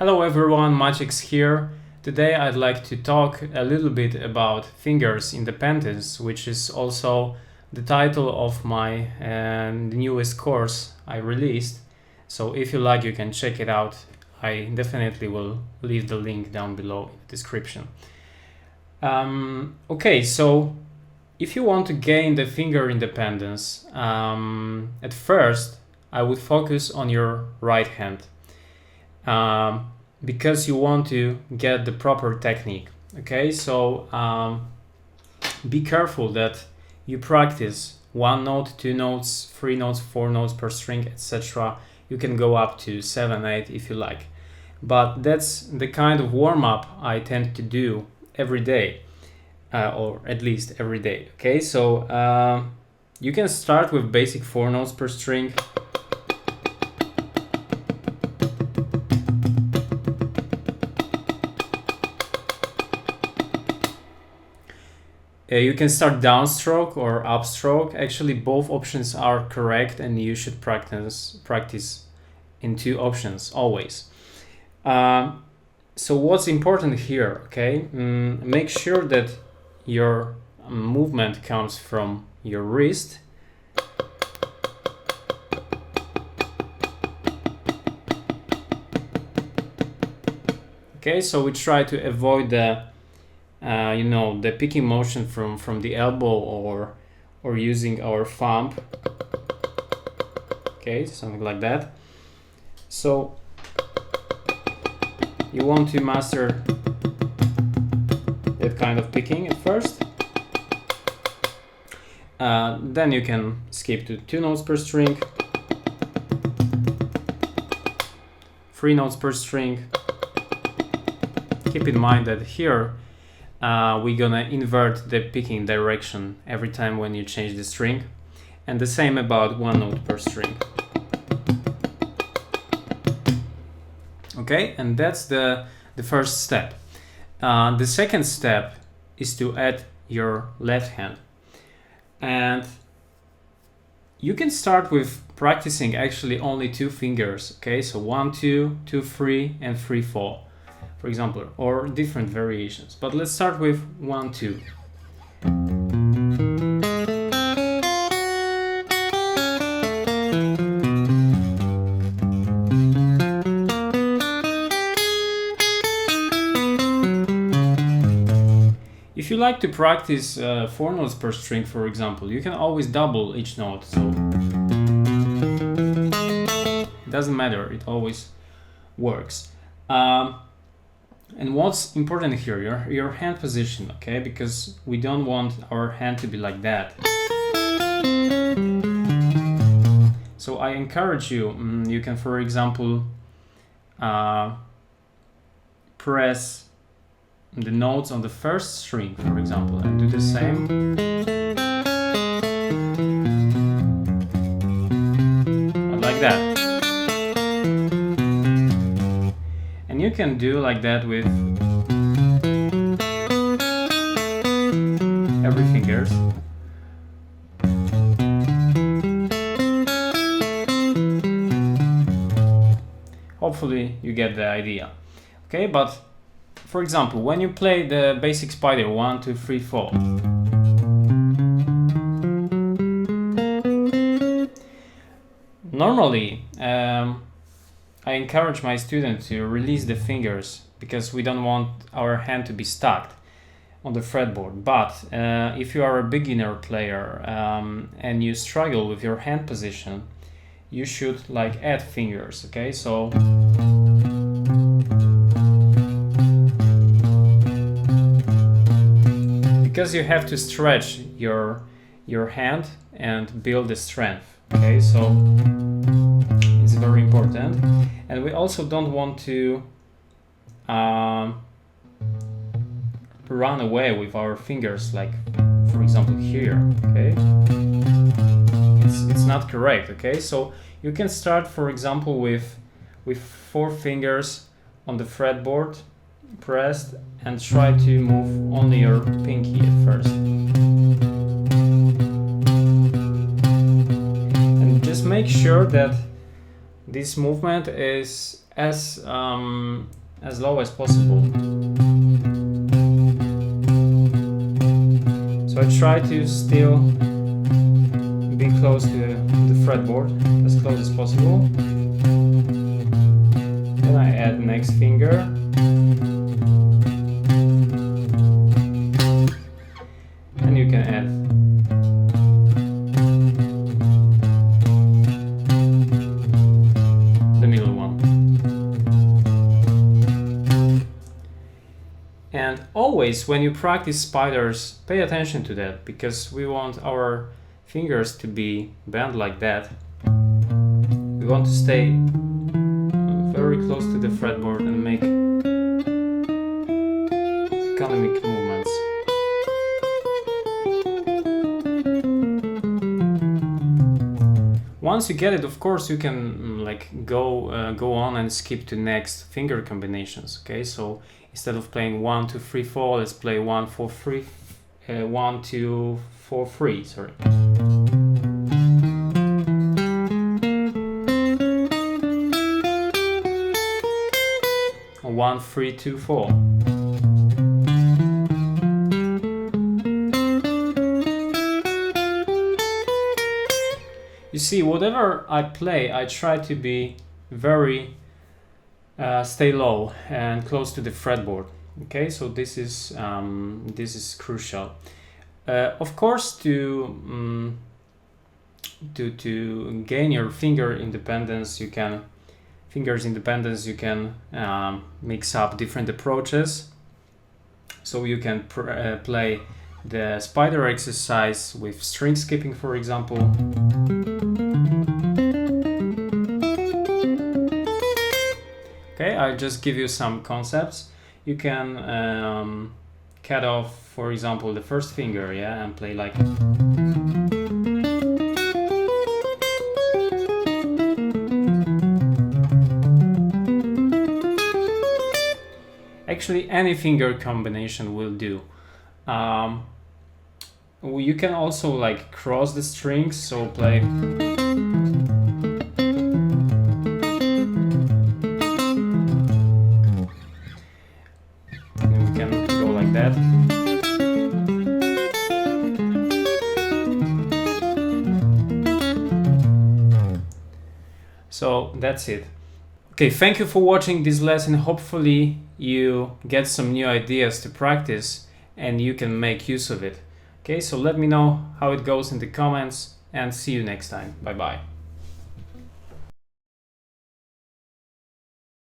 Hello everyone, Maciek's here. Today I'd like to talk a little bit about fingers independence, which is also the title of my newest course I released. So if you like, you can check it out. I definitely will leave the link down below in the description. Okay, so if you want to gain the finger independence, at first I would focus on your right hand. Because you want to get the proper technique. Okay, so be careful that you practice 1 note, 2 notes, 3 notes, 4 notes per string, etc. You can go up to 7, 8 if you like, but that's the kind of warm-up I tend to do every day, or at least every day. Okay, so you can start with basic 4 notes per string. You can start downstroke or upstroke. Actually, both options are correct, and you should practice in 2 options always. So what's important here? Okay, make sure that your movement comes from your wrist. Okay, so we try to avoid the the picking motion from the elbow or using our thumb. Okay, something like that. So you want to master that kind of picking at first. Then you can skip to 2 notes per string, 3 notes per string. Keep in mind that here we're gonna invert the picking direction every time when you change the string, and the same about 1 note per string. Okay, and that's the first step. The second step is to add your left hand, and you can start with practicing actually only 2 fingers. Okay, so 1, 2, 2, 3, and 3, 4. For example, or different variations. But let's start with 1, 2. If you like to practice 4 notes per string, for example, you can always double each note. So it doesn't matter, it always works. And what's important here, your hand position, okay? Because we don't want our hand to be like that. So I encourage you, you can, for example, press the notes on the first string, for example, and do the same. Like that. And you can do like that with every fingers. Hopefully you get the idea. Okay, but for example, when you play the basic spider 1, 2, 3, 4, normally I encourage my students to release the fingers because we don't want our hand to be stuck on the fretboard. But if you are a beginner player and you struggle with your hand position, you should like add fingers. Okay, so because you have to stretch your hand and build the strength. Okay, so it's very important. And we also don't want to run away with our fingers, like for example here. Okay, it's not correct. Okay, so you can start, for example, with 4 fingers on the fretboard pressed, and try to move only your pinky at first. And just make sure that this movement is as low as possible. So I try to still be close to the fretboard, as close as possible. Then I add next finger. And you can add the middle one. And always when you practice spiders, pay attention to that, because we want our fingers to be bent like that. We want to stay very close to the fretboard and make economic movements. Once you get it, of course, you can like go on and skip to next finger combinations. Okay, so instead of playing 1 2 3 4, let's play 1 4 3 1 2 4 3. Sorry. 1 3 2 4. You see, whatever I play, I try to be very stay low and close to the fretboard. Okay, so this is crucial. Of course, to gain your fingers independence, you can mix up different approaches. So you can play the spider exercise with string skipping, for example. Okay, I'll just give you some concepts. You can cut off, for example, the first finger, yeah, and play like. Actually, any finger combination will do. You can also like cross the strings, so play. And we can go like that. So that's it. Okay, thank you for watching this lesson. Hopefully you get some new ideas to practice and you can make use of it. Okay, so let me know how it goes in the comments and see you next time. Bye bye.